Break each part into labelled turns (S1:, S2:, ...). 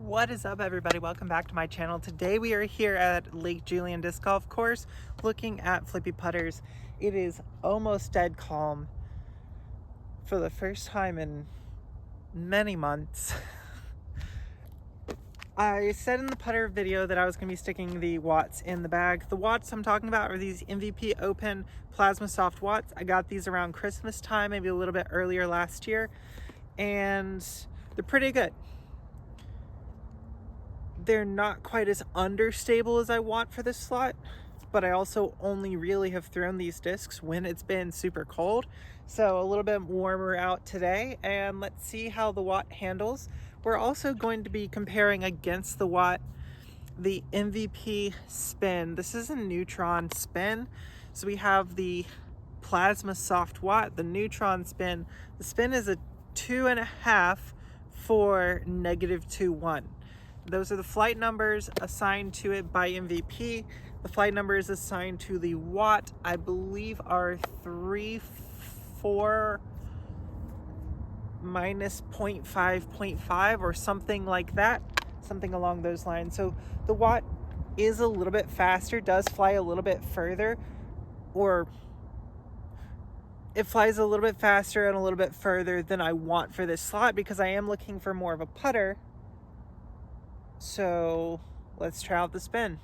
S1: What is up, everybody? Welcome back to my channel. Today we are here at Lake Julian Disc Golf Course looking at flippy putters. It is almost dead calm for the first time in many months. I said in the putter video that I was going to be sticking the watts in the bag. The watts I'm talking about are these MVP Open Plasma Soft watts. I got these around Christmas time, maybe a little bit earlier last year, and they're pretty good. They're not quite as understable as I want for this slot, but I also only really have thrown these discs when it's been super cold. So a little bit warmer out today, and let's see how the watt handles. We're also going to be comparing against the watt the MVP spin. This is a neutron spin. So we have the Plasma Soft watt, the neutron spin. The spin is a 2.5 for -2.1. Those are the flight numbers assigned to it by MVP. The flight numbers assigned to the watt, I believe, are 3.4 minus 0.5 or something like that, something along those lines. So the watt is a little bit faster, does fly a little bit further, or it flies a little bit faster and a little bit further than I want for this slot because I am looking for more of a putter. So let's try out the spin.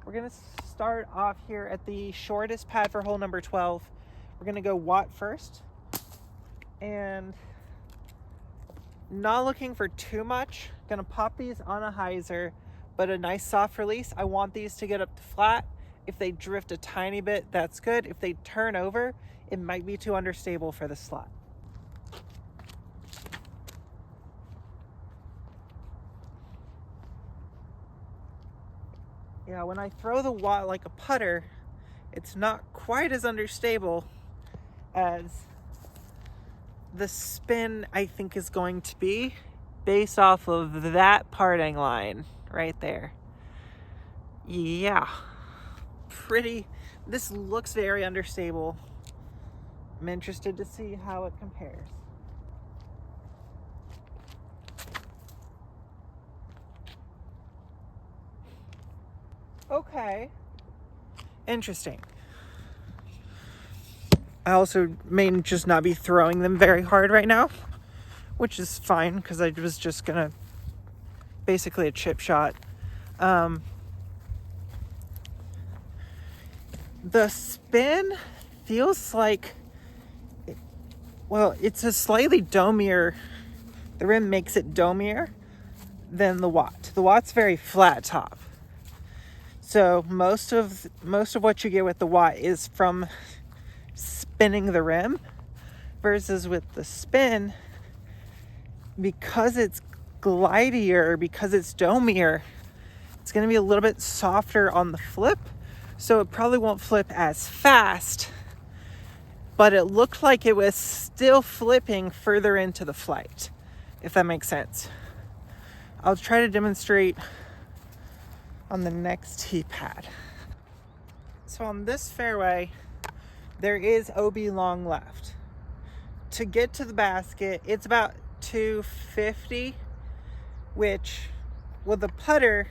S1: We're gonna start off here at the shortest pad for hole number 12. We're gonna go watt first, and not looking for too much. Gonna pop these on a hyzer, but a nice soft release. I want these to get up to flat. If they drift a tiny bit, that's good. If they turn over, it might be too understable for the slot. Yeah, when I throw the watt like a putter, it's not quite as understable as the spin I think is going to be based off of that parting line right there. Yeah, this looks very understable. I'm interested to see how it compares. Okay, interesting. I also may just not be throwing them very hard right now, which is fine because I was just gonna basically a chip shot. The spin feels like, it's a slightly domier. The rim makes it domier than the watt. The watt's very flat top. So most of what you get with the watt is from spinning the rim, versus with the spin, because it's glidier, because it's domier, it's going to be a little bit softer on the flip, so it probably won't flip as fast, but it looked like it was still flipping further into the flight, if that makes sense. I'll try to demonstrate on the next tee pad. So on this fairway, there is OB long left. To get to the basket, it's about 250, which with a putter,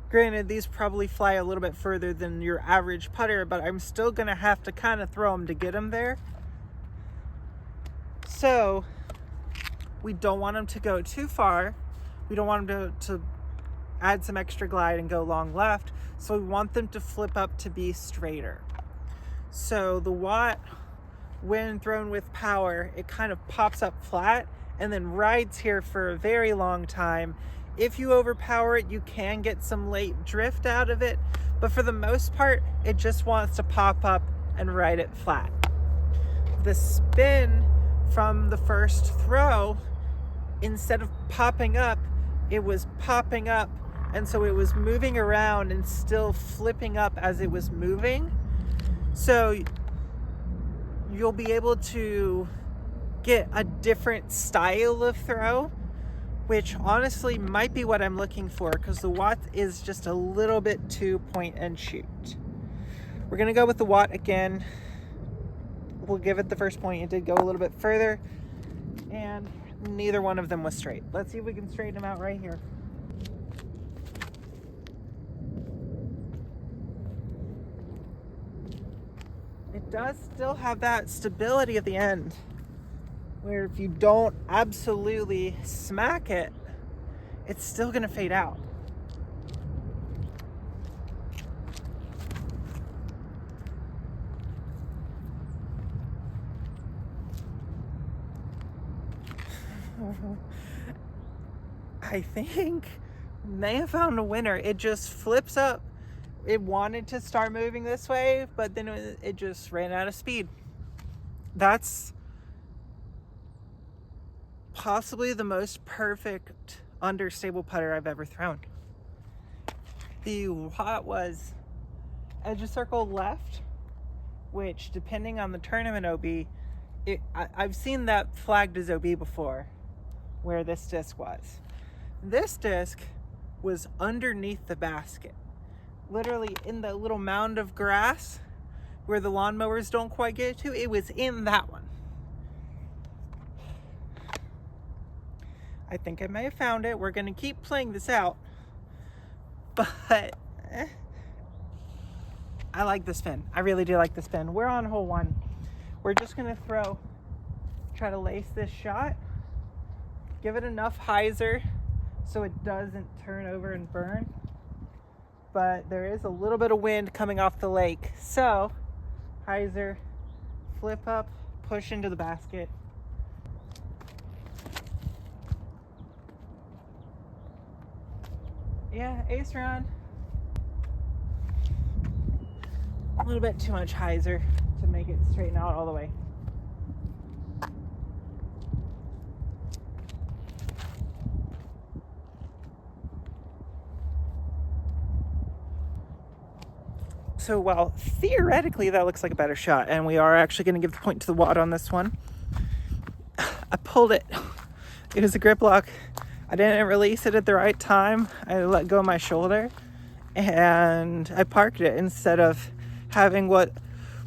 S1: granted these probably fly a little bit further than your average putter, but I'm still gonna have to kind of throw them to get them there. So we don't want them to go too far. We don't want them to add some extra glide and go long left, so we want them to flip up to be straighter. So the watt, when thrown with power, it kind of pops up flat and then rides here for a very long time. If you overpower it, you can get some late drift out of it, but for the most part, it just wants to pop up and ride it flat. The spin from the first throw, instead of popping up, it was popping up And so it was moving around and still flipping up as it was moving. So you'll be able to get a different style of throw, which honestly might be what I'm looking for, because the Watt is just a little bit too point and shoot. We're gonna go with the Watt again. We'll give it the first point. It did go a little bit further, and neither one of them was straight. Let's see if we can straighten them out right here. It does still have that stability at the end, where if you don't absolutely smack it, it's still gonna fade out. I think may have found a winner. It just flips up. It wanted to start moving this way, but then it just ran out of speed. That's possibly the most perfect understable putter I've ever thrown. The Watt was edge of circle left, which depending on the tournament OB, I've seen that flagged as OB before, where this disc was. This disc was underneath the basket, literally in the little mound of grass where the lawnmowers don't quite get to. It was in that one. I think I may have found it. We're gonna keep playing this out, but I like the spin. I really do like the spin. We're on hole 1. We're just gonna try to lace this shot, give it enough hyzer so it doesn't turn over and burn. But there is a little bit of wind coming off the lake. So, hyzer, flip up, push into the basket. Yeah, ace round. A little bit too much hyzer to make it straighten out all the way. So while theoretically that looks like a better shot, and we are actually going to give the point to the Watt on this one, I pulled it. It was a grip lock. I didn't release it at the right time. I let go of my shoulder and I parked it instead of having what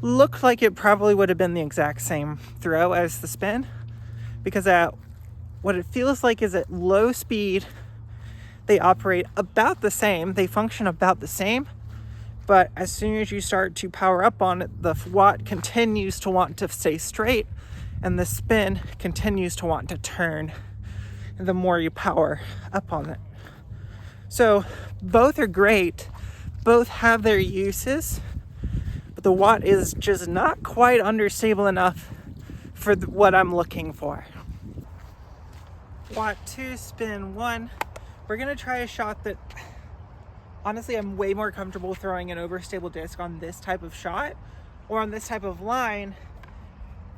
S1: looked like it probably would have been the exact same throw as the spin, because what it feels like is at low speed they operate about the same, they function about the same. But as soon as you start to power up on it, the Watt continues to want to stay straight and the spin continues to want to turn the more you power up on it. So both are great. Both have their uses, but the Watt is just not quite understable enough for what I'm looking for. Watt 2, spin 1. We're gonna try a shot that honestly, I'm way more comfortable throwing an overstable disc on this type of shot or on this type of line,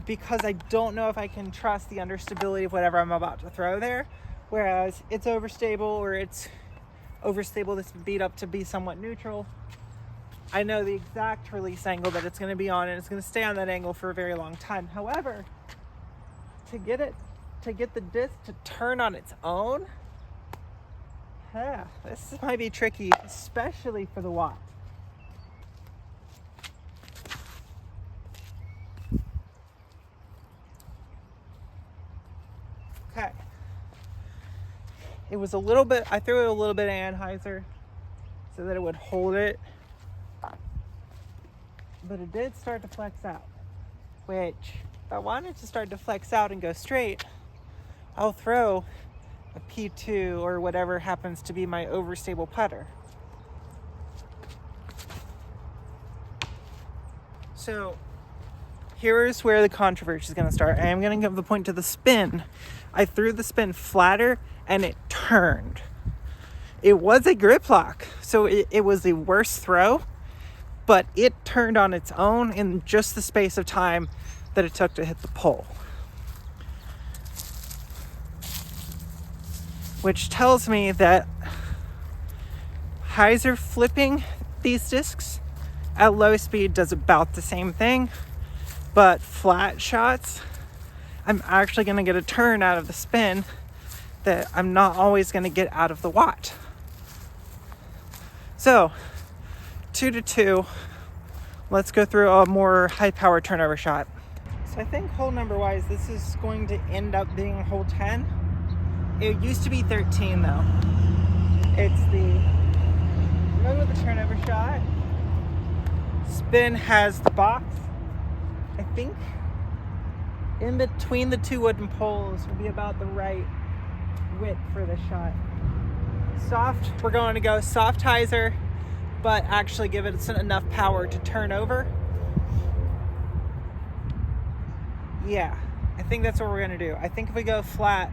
S1: because I don't know if I can trust the understability of whatever I'm about to throw there. Whereas it's overstable, or it's overstable that's beat up to be somewhat neutral, I know the exact release angle that it's going to be on, and it's going to stay on that angle for a very long time. However, to get the disc to turn on its own, this might be tricky, especially for the Watt. Okay. It was a little bit, I threw it a little bit of anhyzer so that it would hold it. But it did start to flex out, which if I wanted to start to flex out and go straight, I'll throw a P2 or whatever happens to be my overstable putter. So here's where the controversy is going to start. I am going to give the point to the spin. I threw the spin flatter and it turned. It was a grip lock, so it was a worse throw, but it turned on its own in just the space of time that it took to hit the pole. Which tells me that hyzer flipping these discs at low speed does about the same thing, but flat shots, I'm actually going to get a turn out of the spin that I'm not always going to get out of the watt. So 2 to 2, let's go through a more high power turnover shot. So I think hole number wise, this is going to end up being hole 10. It used to be 13 though. It's the run with the turnover shot. Spin has the box. I think in between the two wooden poles will be about the right width for the shot. Soft, we're going to go soft hyzer, but actually give it enough power to turn over. Yeah, I think that's what we're gonna do. I think if we go flat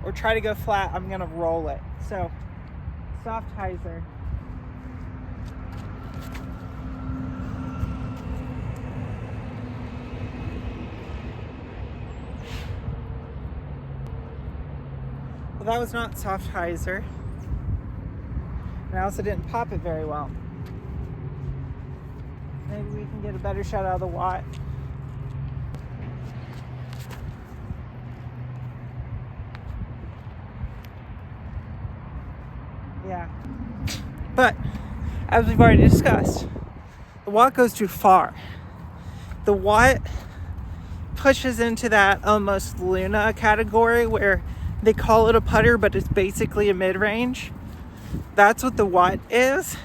S1: or try to go flat, I'm gonna roll it. So soft hyzer. Well, that was not soft hyzer. And I also didn't pop it very well. Maybe we can get a better shot out of the watt. Yeah. But as we've already discussed, the watt goes too far. The watt pushes into that almost Luna category where they call it a putter, but it's basically a mid-range. That's what the watt is.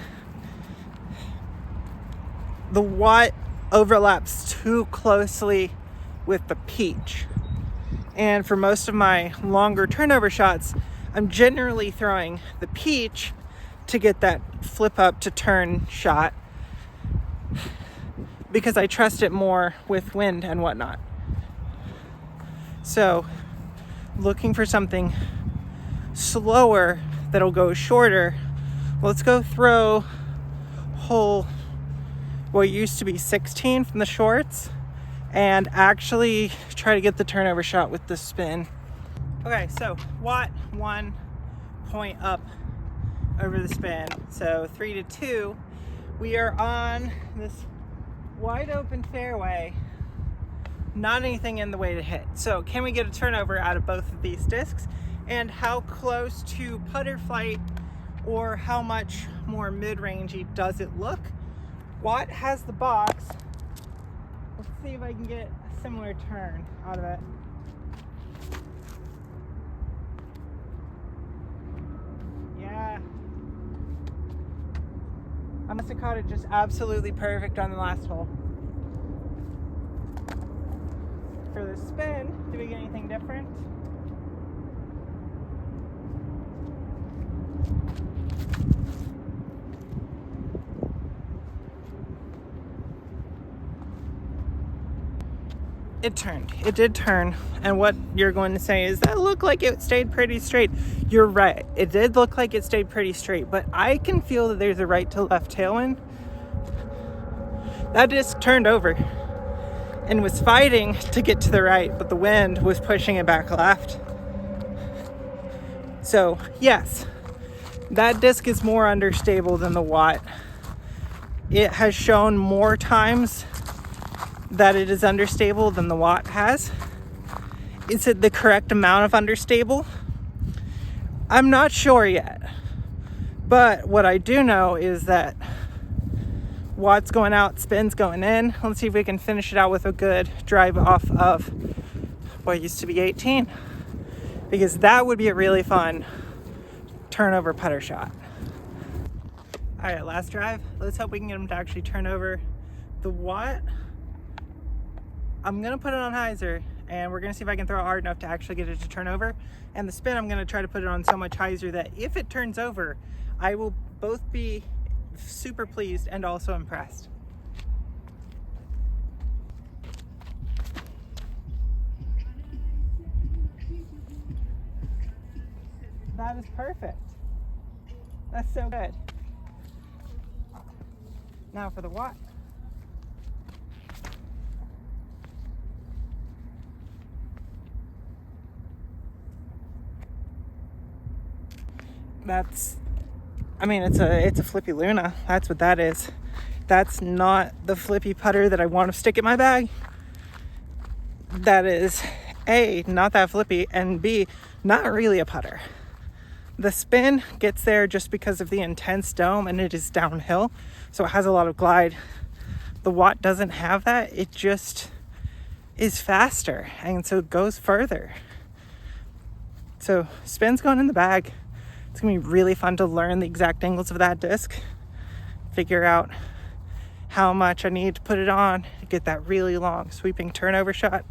S1: The watt overlaps too closely with the peach. And for most of my longer turnover shots, I'm generally throwing the peach to get that flip up to turn shot because I trust it more with wind and whatnot. So looking for something slower that'll go shorter, let's go throw hole what used to be 16 from the shorts and actually try to get the turnover shot with the spin. Okay, so watt 1 point up over the spin. So 3 to 2. We are on this wide open fairway, not anything in the way to hit. So can we get a turnover out of both of these discs? And how close to putter flight or how much more mid-rangey does it look? Watt has the box. Let's see if I can get a similar turn out of it. Yeah. I must have caught it just absolutely perfect on the last hole. For the spin, do we get anything different? It turned. It did turn. And what you're going to say is that looked like it stayed pretty straight. You're right. It did look like it stayed pretty straight, but I can feel that there's a right to left tailwind. That disc turned over and was fighting to get to the right, but the wind was pushing it back left. So yes, that disc is more understable than the watt. It has shown more times that it is understable than the watt has. Is it the correct amount of understable? I'm not sure yet. But what I do know is that watt's going out, spin's going in. Let's see if we can finish it out with a good drive off of what used to be 18. Because that would be a really fun turnover putter shot. All right, last drive. Let's hope we can get him to actually turn over. The watt, I'm gonna put it on hyzer and we're gonna see if I can throw it hard enough to actually get it to turn over. And the spin, I'm gonna try to put it on so much hyzer that if it turns over, I will both be super pleased and also impressed. That is perfect. That's so good. Now for the watt. I mean, it's a Flippy Luna. That's what that is. That's not the flippy putter that I want to stick in my bag. That is A, not that flippy, and B, not really a putter. The spin gets there just because of the intense dome, and it is downhill, so it has a lot of glide. The Watt doesn't have that. It just is faster, and so it goes further. So spin's going in the bag. It's gonna be really fun to learn the exact angles of that disc, figure out how much I need to put it on to get that really long sweeping turnover shot.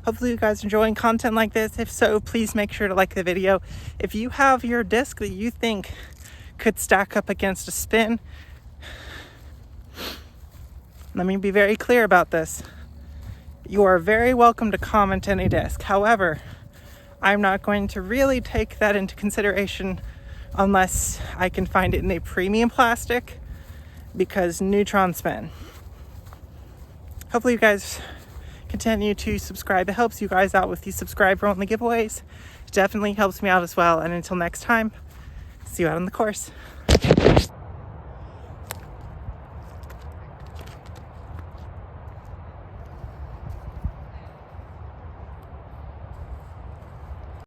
S1: Hopefully you guys are enjoying content like this. If so, please make sure to like the video. If you have your disc that you think could stack up against a spin, let me be very clear about this. You are very welcome to comment any disc. However, I'm not going to really take that into consideration unless I can find it in a premium plastic, because neutron spin. Hopefully you guys continue to subscribe. It helps you guys out with these subscriber only giveaways. It definitely helps me out as well. And until next time, see you out on the course.